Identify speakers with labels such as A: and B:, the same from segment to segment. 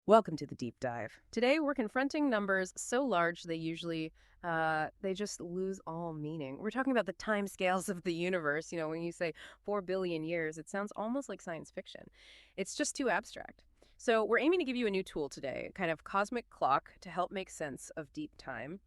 A: Welcome to the deep dive. Today we're confronting numbers so large they just lose all meaning. We're talking about the time scales of the universe. When you say 4 billion years, it sounds almost like science fiction. It's just too abstract. So we're aiming to give you a new tool today, kind of cosmic clock to help make sense of deep time.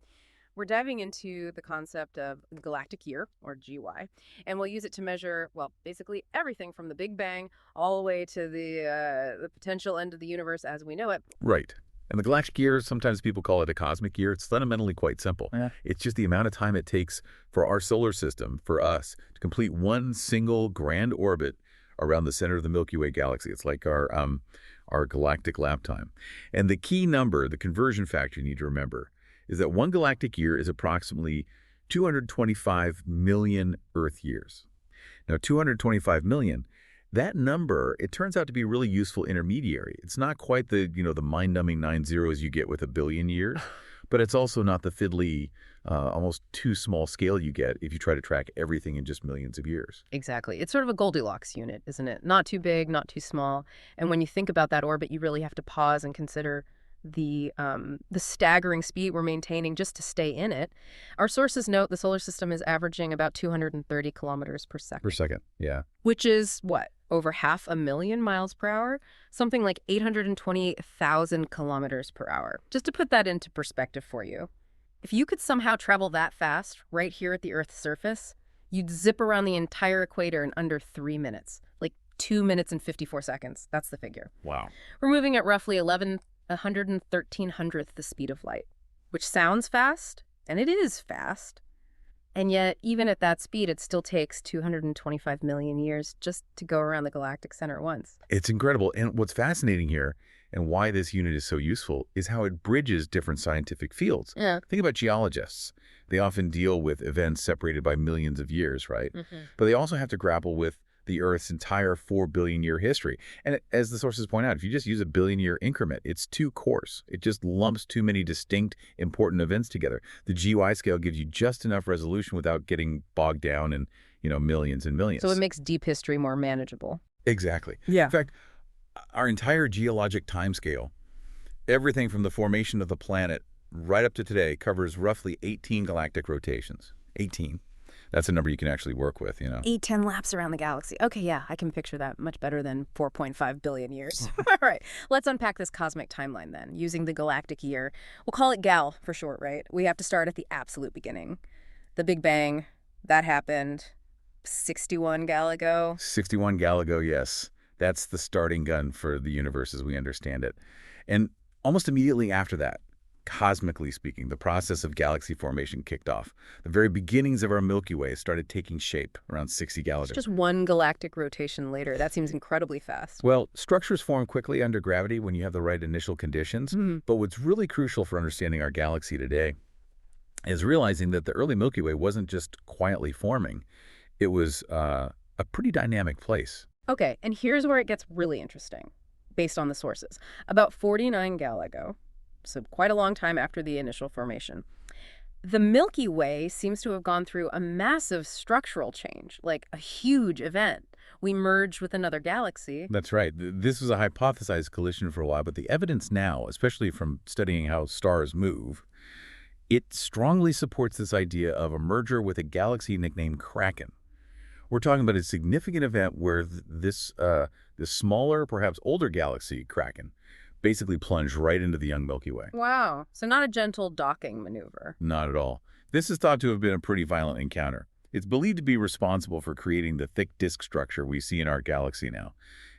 A: We're diving into the concept of Galactic Year, or GY, and we'll use it to measure, well, basically everything from the Big Bang all the way to the potential end of the universe as we know it.
B: Right. And the galactic year, sometimes people call it a cosmic year. It's fundamentally quite simple.
A: Yeah.
B: It's just the amount of time it takes for our solar system, for us, to complete one single grand orbit around the center of the Milky Way galaxy. It's like our galactic lap time. And the key number, the conversion factor you need to remember, is that one galactic year is approximately 225 million Earth years. Now, 225 million, that number, it turns out to be a really useful intermediary. It's not quite the mind-numbing 9 zeros you get with a billion years, but it's also not the fiddly, almost too small scale you get if you try to track everything in just millions of years.
A: Exactly. It's sort of a Goldilocks unit, isn't it? Not too big, not too small. And when you think about that orbit, you really have to pause and consider the staggering speed we're maintaining just to stay in it. Our sources note the solar system is averaging about 230 kilometers per second.
B: Per second, yeah.
A: Which is what? Over 500,000 miles per hour? Something like 828,000 kilometers per hour. Just to put that into perspective for you. If you could somehow travel that fast right here at the Earth's surface, you'd zip around the entire equator in under 3 minutes. Like 2 minutes and 54 seconds. That's the figure.
B: Wow.
A: We're moving at roughly 11300th the speed of light, which sounds fast, and it is fast. And yet, even at that speed, it still takes 225 million years just to go around the galactic center once.
B: It's incredible. And what's fascinating here, and why this unit is so useful, is how it bridges different scientific fields.
A: Yeah.
B: Think about geologists. They often deal with events separated by millions of years, right?
A: Mm-hmm.
B: But they also have to grapple with the Earth's entire 4 billion year history. And as the sources point out, if you just use a billion-year increment, it's too coarse. It just lumps too many distinct, important events together. The GY scale gives you just enough resolution without getting bogged down in, millions and millions.
A: So it makes deep history more manageable.
B: Exactly.
A: Yeah.
B: In fact, our entire geologic timescale, everything from the formation of the planet right up to today, covers roughly 18 galactic rotations. 18. That's a number you can actually work with,
A: 8-10 laps around the galaxy. Okay, yeah, I can picture that much better than 4.5 billion years. All right, let's unpack this cosmic timeline then, using the galactic year. We'll call it GAL for short, right? We have to start at the absolute beginning. The Big Bang, that happened 61 gal ago.
B: 61 gal ago, yes. That's the starting gun for the universe as we understand it. And almost immediately after that, cosmically speaking, the process of galaxy formation kicked off. The very beginnings of our Milky Way started taking shape around 60 gal ago.
A: Just one galactic rotation later. That seems incredibly fast.
B: Well, structures form quickly under gravity when you have the right initial conditions. But what's really crucial for understanding our galaxy today is realizing that the early Milky Way wasn't just quietly forming. It was a pretty dynamic place.
A: Okay, and here's where it gets really interesting, based on the sources. About 49 gal ago, so quite a long time after the initial formation, the Milky Way seems to have gone through a massive structural change, like a huge event. We merged with another galaxy.
B: That's right. This was a hypothesized collision for a while, but the evidence now, especially from studying how stars move, it strongly supports this idea of a merger with a galaxy nicknamed Kraken. We're talking about a significant event where this smaller, perhaps older galaxy, Kraken, basically plunged right into the young Milky Way.
A: Wow. So not a gentle docking maneuver.
B: Not at all. This is thought to have been a pretty violent encounter. It's believed to be responsible for creating the thick disk structure we see in our galaxy now.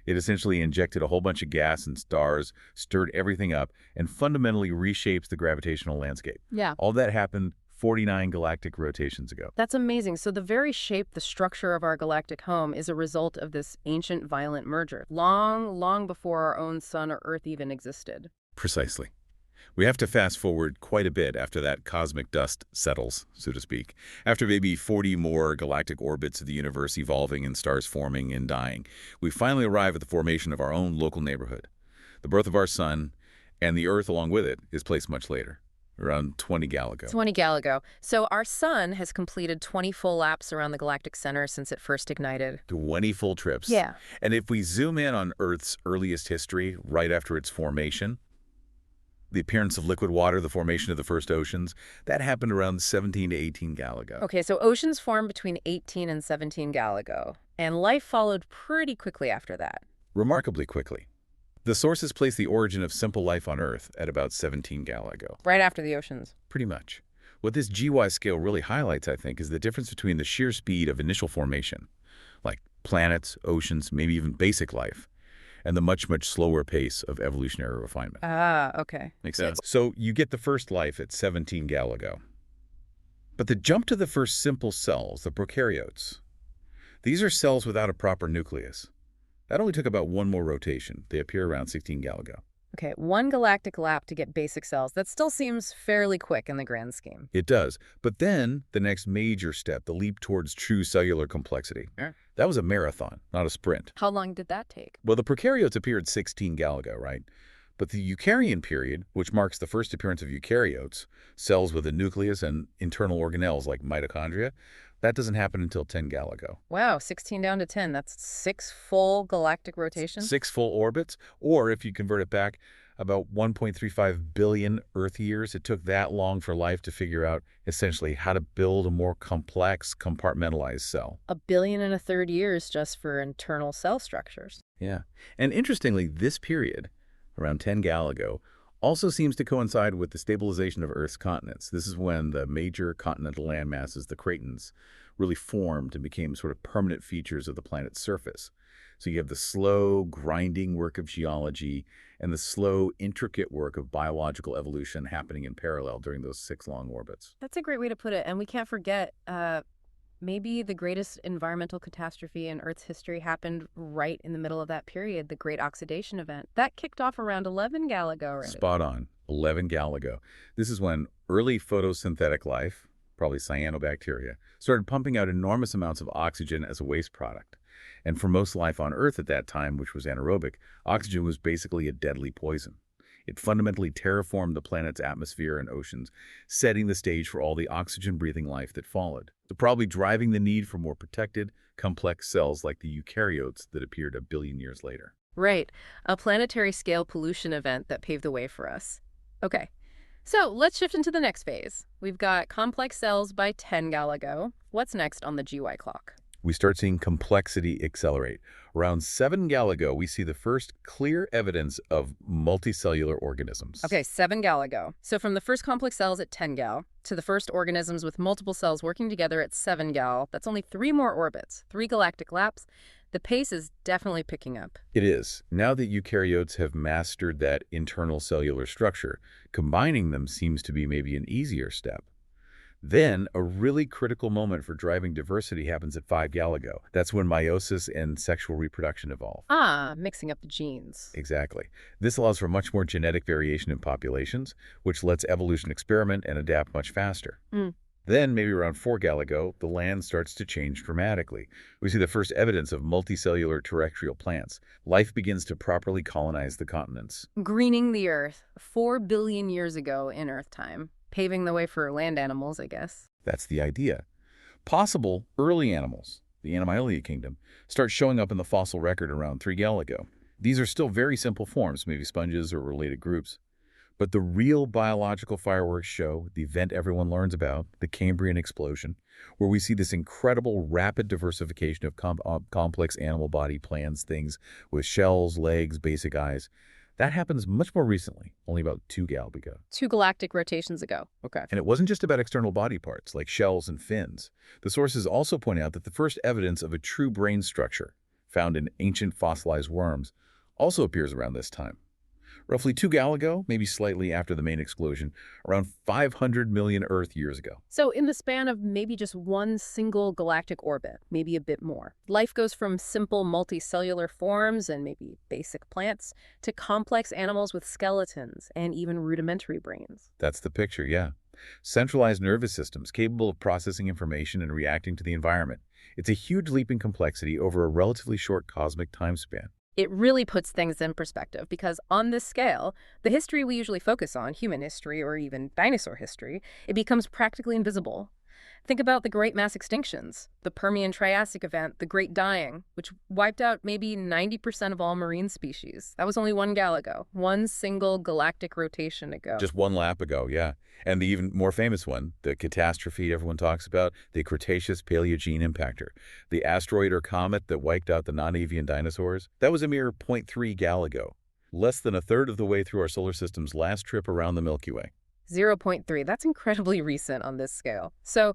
B: It essentially injected a whole bunch of gas and stars, stirred everything up, and fundamentally reshapes the gravitational landscape.
A: Yeah.
B: All that happened 49 galactic rotations ago.
A: That's amazing. So the very shape, the structure of our galactic home is a result of this ancient violent merger, long, long before our own sun or Earth even existed.
B: Precisely. We have to fast forward quite a bit after that cosmic dust settles, so to speak. After maybe 40 more galactic orbits of the universe evolving and stars forming and dying, we finally arrive at the formation of our own local neighborhood. The birth of our sun, and the Earth along with it, is placed much later. Around 20 gal ago.
A: 20 gal ago. So our sun has completed 20 full laps around the galactic center since it first ignited.
B: 20 full trips.
A: Yeah.
B: And if we zoom in on Earth's earliest history right after its formation, The appearance of liquid water, the formation of the first oceans, that happened around 17 to 18 gal ago.
A: Okay, so oceans formed between 18 and 17 gal ago, and life followed pretty quickly after that.
B: Remarkably quickly. The sources place the origin of simple life on Earth at about 17 gal ago.
A: Right after the oceans.
B: Pretty much. What this GY scale really highlights, I think, is the difference between the sheer speed of initial formation, like planets, oceans, maybe even basic life, and the much, much slower pace of evolutionary refinement.
A: Ah, okay.
B: Makes sense? So you get the first life at 17 gal ago. But the jump to the first simple cells, the prokaryotes, these are cells without a proper nucleus. That only took about one more rotation. They appear around 16 gal ago.
A: Okay, one galactic lap to get basic cells. That still seems fairly quick in the grand scheme.
B: It does. But then the next major step, the leap towards true cellular complexity, that was a marathon, not a sprint.
A: How long did that take?
B: Well, the prokaryotes appeared 16 gal ago, right? But the Eukaryon period, which marks the first appearance of eukaryotes, cells with a nucleus and internal organelles like mitochondria, that doesn't happen until 10 gal ago.
A: Wow, 16 down to 10. That's 6 full galactic rotations?
B: 6 full orbits, or if you convert it back, about 1.35 billion Earth years. It took that long for life to figure out, essentially, how to build a more complex, compartmentalized cell.
A: 1.33 billion years just for internal cell structures.
B: Yeah. And interestingly, this period, around 10 gal ago, also seems to coincide with the stabilization of Earth's continents. This is when the major continental landmasses, the cratons, really formed and became sort of permanent features of the planet's surface. So you have the slow, grinding work of geology and the slow, intricate work of biological evolution happening in parallel during those 6 long orbits.
A: That's a great way to put it. And we can't forget, maybe the greatest environmental catastrophe in Earth's history happened right in the middle of that period, the Great Oxidation Event. That kicked off around 11 gal ago, right?
B: Spot on, 11 gal ago. This is when early photosynthetic life, probably cyanobacteria, started pumping out enormous amounts of oxygen as a waste product. And for most life on Earth at that time, which was anaerobic, oxygen was basically a deadly poison. It fundamentally terraformed the planet's atmosphere and oceans, setting the stage for all the oxygen-breathing life that followed. So probably driving the need for more protected, complex cells like the eukaryotes that appeared 1 billion years later.
A: Right. A planetary-scale pollution event that paved the way for us. Okay. So let's shift into the next phase. We've got complex cells by 10 gal ago. What's next on the GY clock?
B: We start seeing complexity accelerate. Around 7 gal ago, we see the first clear evidence of multicellular organisms.
A: Okay, 7 gal ago. So from the first complex cells at 10 gal to the first organisms with multiple cells working together at 7 gal, that's only 3 more orbits, 3 galactic laps. The pace is definitely picking up.
B: It is. Now that eukaryotes have mastered that internal cellular structure, combining them seems to be maybe an easier step. Then, a really critical moment for driving diversity happens at 5 gal ago. That's when meiosis and sexual reproduction evolve.
A: Ah, mixing up the genes.
B: Exactly. This allows for much more genetic variation in populations, which lets evolution experiment and adapt much faster. Then, maybe around 4 gal ago, the land starts to change dramatically. We see the first evidence of multicellular terrestrial plants. Life begins to properly colonize the continents.
A: Greening the Earth 4 billion years ago in Earth time. Paving the way for land animals, I guess.
B: That's the idea. Possible early animals, the Animalia kingdom, start showing up in the fossil record around 3 gal ago. These are still very simple forms, maybe sponges or related groups. But the real biological fireworks show, the event everyone learns about, the Cambrian explosion, where we see this incredible rapid diversification of complex animal body plans, things with shells, legs, basic eyes. That happens much more recently, only about 2 gal ago.
A: 2 galactic rotations ago. Okay.
B: And it wasn't just about external body parts, like shells and fins. The sources also point out that the first evidence of a true brain structure, found in ancient fossilized worms, also appears around this time. Roughly 2 gal ago, maybe slightly after the main explosion, around 500 million Earth years ago.
A: So in the span of maybe just one single galactic orbit, maybe a bit more, life goes from simple multicellular forms and maybe basic plants to complex animals with skeletons and even rudimentary brains.
B: That's the picture, yeah. Centralized nervous systems capable of processing information and reacting to the environment. It's a huge leap in complexity over a relatively short cosmic time span.
A: It really puts things in perspective because on this scale, the history we usually focus on, human history or even dinosaur history, it becomes practically invisible. Think about the great mass extinctions, the Permian-Triassic event, the Great Dying, which wiped out maybe 90% of all marine species. That was only one gal ago, one single galactic rotation ago.
B: Just one lap ago, yeah. And the even more famous one, the catastrophe everyone talks about, the Cretaceous-Paleogene impactor, the asteroid or comet that wiped out the non-avian dinosaurs, that was a mere zero point 0.3 gal ago, less than a third of the way through our solar system's last trip around the Milky Way.
A: Zero point 0.3, that's incredibly recent on this scale. So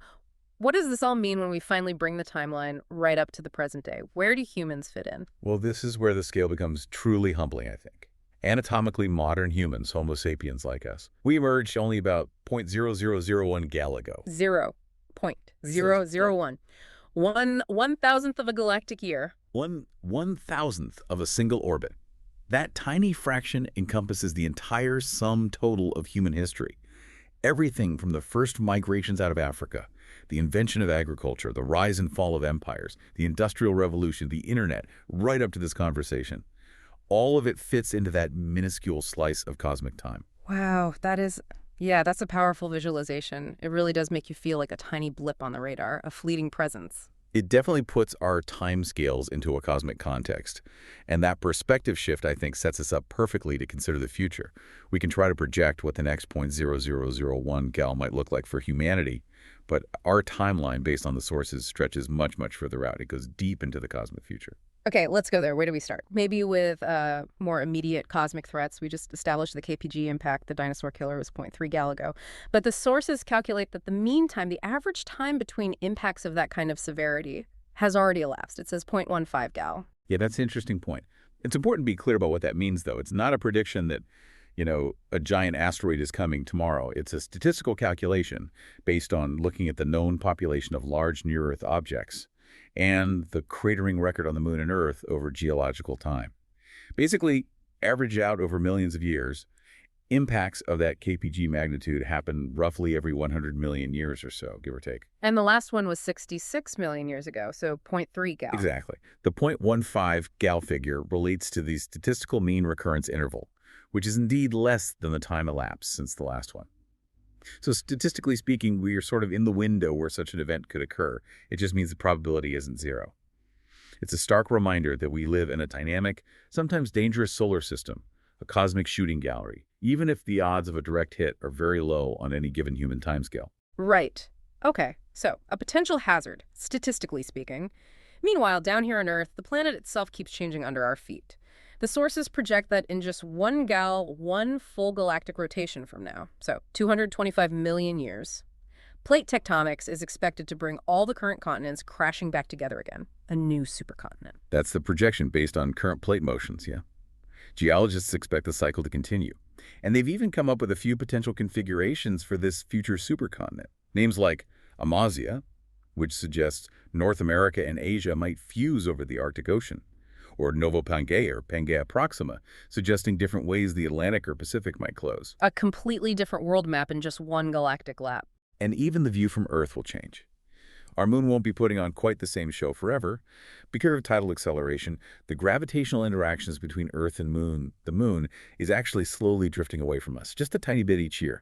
A: what does this all mean when we finally bring the timeline right up to the present day? Where do humans fit in?
B: Well, this is where the scale becomes truly humbling, I think. Anatomically modern humans, Homo sapiens like us, we emerged only about 0.0001 gal ago.
A: 0.001. One thousandth of a galactic year.
B: One thousandth of a single orbit. That tiny fraction encompasses the entire sum total of human history. Everything from the first migrations out of Africa, the invention of agriculture, the rise and fall of empires, the Industrial Revolution, the internet, right up to this conversation. All of it fits into that minuscule slice of cosmic time.
A: Wow, that's a powerful visualization. It really does make you feel like a tiny blip on the radar, a fleeting presence.
B: It definitely puts our time scales into a cosmic context. And that perspective shift, I think, sets us up perfectly to consider the future. We can try to project what the next 0.0001 gal might look like for humanity, but our timeline based on the sources stretches much, much further out. It goes deep into the cosmic future.
A: Okay, let's go there. Where do we start? Maybe with more immediate cosmic threats. We just established the KPG impact. The dinosaur killer was zero point 0.3 gal ago. But the sources calculate that the mean time, the average time between impacts of that kind of severity has already elapsed. It says 0.15 gal.
B: Yeah, that's an interesting point. It's important to be clear about what that means, though. It's not a prediction that, a giant asteroid is coming tomorrow. It's a statistical calculation based on looking at the known population of large near-Earth objects and the cratering record on the Moon and Earth over geological time. Basically, average out over millions of years, impacts of that KPG magnitude happen roughly every 100 million years or so, give or take.
A: And the last one was 66 million years ago, so zero point 0.3 gal.
B: Exactly. The 0.15 gal figure relates to the statistical mean recurrence interval, which is indeed less than the time elapsed since the last one. So statistically speaking, we are sort of in the window where such an event could occur. It just means the probability isn't zero. It's a stark reminder that we live in a dynamic, sometimes dangerous solar system, a cosmic shooting gallery, even if the odds of a direct hit are very low on any given human timescale.
A: Right. Okay, so a potential hazard, statistically speaking. Meanwhile, down here on Earth, the planet itself keeps changing under our feet. The sources project that in just one full galactic rotation from now, so 225 million years, plate tectonics is expected to bring all the current continents crashing back together again, a new supercontinent.
B: That's the projection based on current plate motions, yeah. Geologists expect the cycle to continue. And they've even come up with a few potential configurations for this future supercontinent. Names like Amazia, which suggests North America and Asia might fuse over the Arctic Ocean, or Novo Pangaea or Pangaea Proxima, suggesting different ways the Atlantic or Pacific might close.
A: A completely different world map in just one galactic lap.
B: And even the view from Earth will change. Our moon won't be putting on quite the same show forever. Because of tidal acceleration, the gravitational interactions between Earth and the moon is actually slowly drifting away from us, just a tiny bit each year.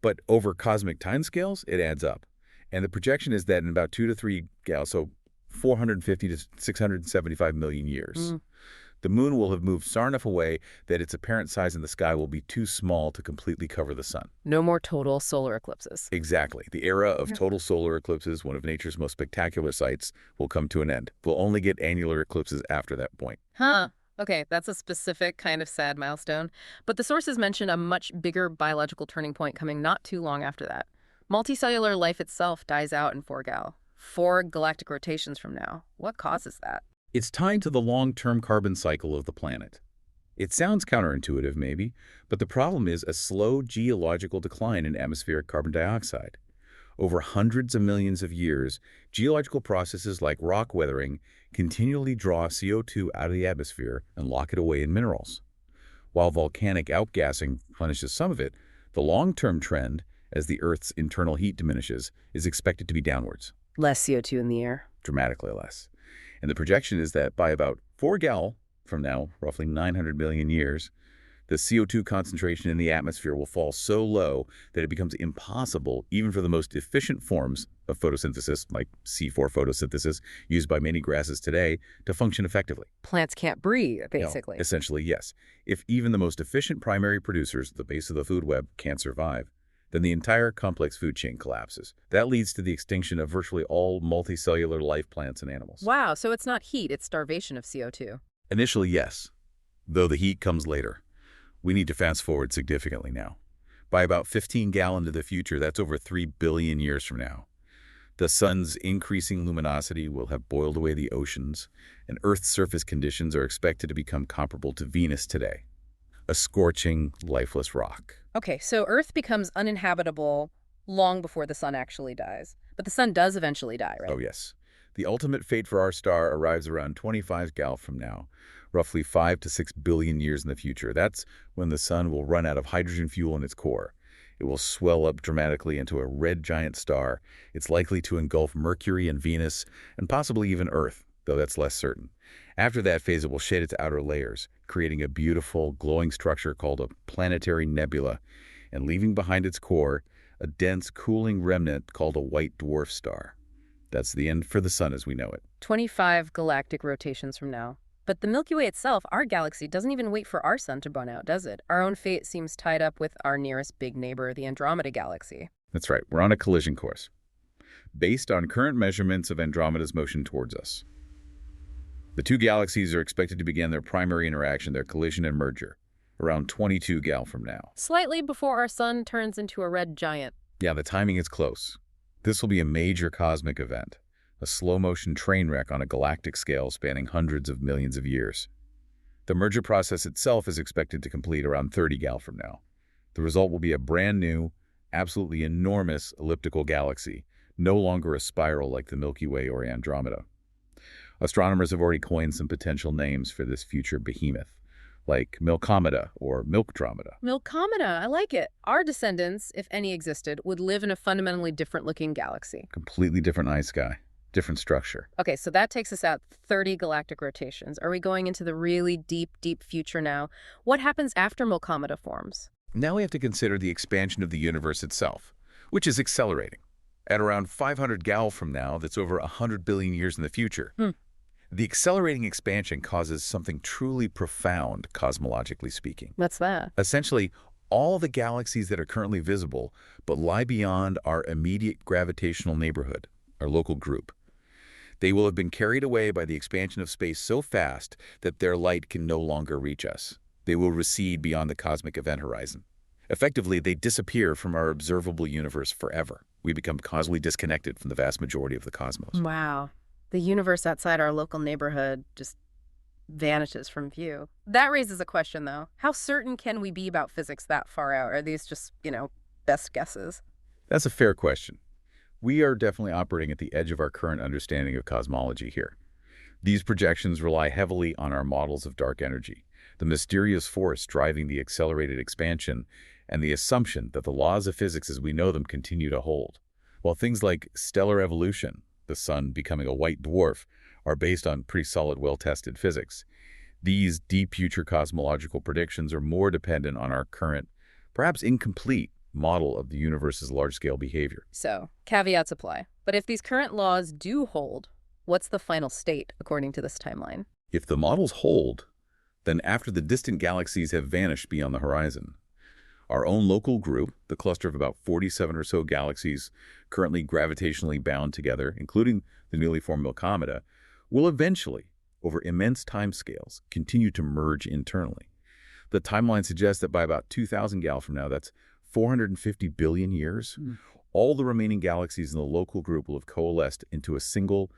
B: But over cosmic timescales, it adds up. And the projection is that in about 2 to 3 gal, so 450 to 675 million years, the moon will have moved far enough away that its apparent size in the sky will be too small to completely cover the sun.
A: No more total solar eclipses.
B: Exactly. The era of total solar eclipses, one of nature's most spectacular sights, will come to an end. We'll only get annular eclipses after that point.
A: Huh. Okay, that's a specific kind of sad milestone. But the sources mention a much bigger biological turning point coming not too long after that. Multicellular life itself dies out in 4 gal. 4 galactic rotations from now. What causes that?
B: It's tied to the long-term carbon cycle of the planet. It sounds counterintuitive, maybe, but the problem is a slow geological decline in atmospheric carbon dioxide. Over hundreds of millions of years, geological processes like rock weathering continually draw CO2 out of the atmosphere and lock it away in minerals. While volcanic outgassing replenishes some of it, the long-term trend, as the Earth's internal heat diminishes, is expected to be downwards.
A: Less CO2 in the air.
B: Dramatically less. And the projection is that by about 4 gal from now, roughly 900 million years, the CO2 concentration in the atmosphere will fall so low that it becomes impossible, even for the most efficient forms of photosynthesis, like C4 photosynthesis, used by many grasses today to function effectively.
A: Plants can't breathe,
B: No,
A: basically.
B: essentially, yes. If even the most efficient primary producers at the base of the food web can't survive, then the entire complex food chain collapses. That leads to the extinction of virtually all multicellular life plants and animals.
A: Wow, so it's not heat, it's starvation of CO2.
B: Initially, yes, though the heat comes later. We need to fast forward significantly now. By about 15 gal into the future, that's over 3 billion years from now. The sun's increasing luminosity will have boiled away the oceans, and Earth's surface conditions are expected to become comparable to Venus today. A scorching, lifeless rock.
A: Okay, so Earth becomes uninhabitable long before the sun actually dies. But the sun does eventually die, right?
B: Oh, yes. The ultimate fate for our star arrives around 25 gal from now, roughly 5 to 6 billion years in the future. That's when the sun will run out of hydrogen fuel in its core. It will swell up dramatically into a red giant star. It's likely to engulf Mercury and Venus, and possibly even Earth, though that's less certain. After that phase, it will shed its outer layers, creating a beautiful, glowing structure called a planetary nebula, and leaving behind its core a dense, cooling remnant called a white dwarf star. That's the end for the sun as we know it.
A: 25 galactic rotations from now. But the Milky Way itself, our galaxy, doesn't even wait for our sun to burn out, does it? Our own fate seems tied up with our nearest big neighbor, the Andromeda Galaxy.
B: That's right, we're on a collision course, based on current measurements of Andromeda's motion towards us. The two galaxies are expected to begin their primary interaction, their collision and merger, around 22 gal from now.
A: Slightly before our sun turns into a red giant.
B: Yeah, the timing is close. This will be a major cosmic event, a slow-motion train wreck on a galactic scale spanning hundreds of millions of years. The merger process itself is expected to complete around 30 gal from now. The result will be a brand new, absolutely enormous elliptical galaxy, no longer a spiral like the Milky Way or Andromeda. Astronomers have already coined some potential names for this future behemoth, like Milkomeda or Milkdromeda.
A: Milkomeda, I like it. Our descendants, if any existed, would live in a fundamentally different-looking galaxy.
B: Completely different night sky, different structure.
A: Okay, so that takes us out 30 galactic rotations. Are we going into the really deep, deep future now? What happens after Milkomeda forms?
B: Now we have to consider the expansion of the universe itself, which is accelerating. At around 500 gal from now, that's over 100 billion years in the future. The accelerating expansion causes something truly profound, cosmologically speaking.
A: What's that?
B: Essentially, all the galaxies that are currently visible but lie beyond our immediate gravitational neighborhood, our local group. They will have been carried away by the expansion of space so fast that their light can no longer reach us. They will recede beyond the cosmic event horizon. Effectively, they disappear from our observable universe forever. We become causally disconnected from the vast majority of the cosmos.
A: Wow. The universe outside our local neighborhood just vanishes from view. That raises a question, though. How certain can we be about physics that far out? Are these just, best guesses?
B: That's a fair question. We are definitely operating at the edge of our current understanding of cosmology here. These projections rely heavily on our models of dark energy, the mysterious force driving the accelerated expansion, and the assumption that the laws of physics as we know them continue to hold. While things like stellar evolution, the sun becoming a white dwarf, are based on pretty solid, well-tested physics, these deep future cosmological predictions are more dependent on our current, perhaps incomplete, model of the universe's large-scale behavior.
A: So, caveats apply. But if these current laws do hold, what's the final state according to this timeline?
B: If the models hold, then after the distant galaxies have vanished beyond the horizon, our own local group, the cluster of about 47 or so galaxies currently gravitationally bound together, including the newly formed Milkomeda, will eventually, over immense timescales, continue to merge internally. The timeline suggests that by about 2,000 gal from now, that's 450 billion years, all the remaining galaxies in the local group will have coalesced into a single,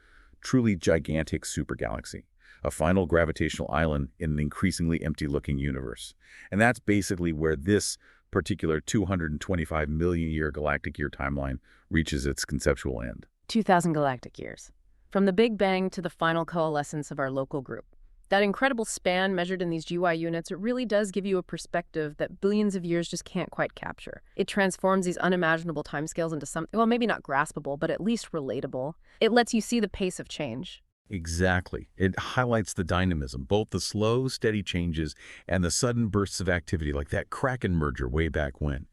B: truly gigantic supergalaxy, a final gravitational island in an increasingly empty-looking universe. And that's basically where this particular 225 million year galactic year timeline reaches its conceptual end.
A: 2,000 galactic years. From the Big Bang to the final coalescence of our local group. That incredible span measured in these GY units, it really does give you a perspective that billions of years just can't quite capture. It transforms these unimaginable timescales into something, well, maybe not graspable, but at least relatable. It lets you see the pace of change.
B: Exactly. It highlights the dynamism, both the slow, steady changes and the sudden bursts of activity like that Kraken merger way back when.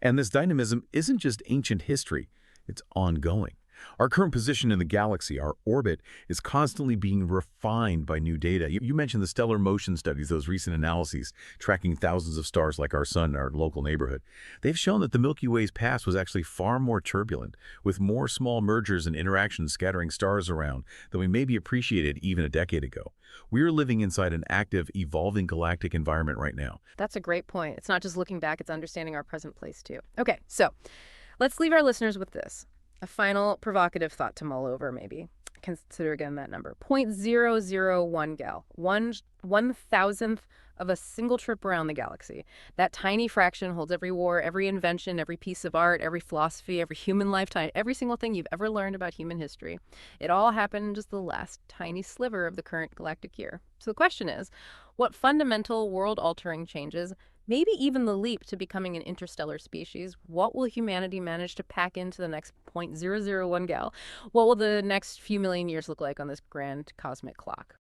B: And this dynamism isn't just ancient history, it's ongoing. Our current position in the galaxy, our orbit, is constantly being refined by new data. You mentioned the stellar motion studies, those recent analyses tracking thousands of stars like our sun, our local neighborhood. They've shown that the Milky Way's past was actually far more turbulent, with more small mergers and interactions scattering stars around than we maybe appreciated even a decade ago. We're living inside an active, evolving galactic environment right now.
A: That's a great point. It's not just looking back, it's understanding our present place, too. Okay, so let's leave our listeners with this. A final provocative thought to mull over, maybe. Consider again that number. 0.001 gal. 1/1000th of a single trip around the galaxy. That tiny fraction holds every war, every invention, every piece of art, every philosophy, every human lifetime, every single thing you've ever learned about human history. It all happened in just the last tiny sliver of the current galactic year. So the question is, what fundamental world-altering changes, maybe even the leap to becoming an interstellar species, what will humanity manage to pack into the next 0.001 gal? What will the next few million years look like on this grand cosmic clock?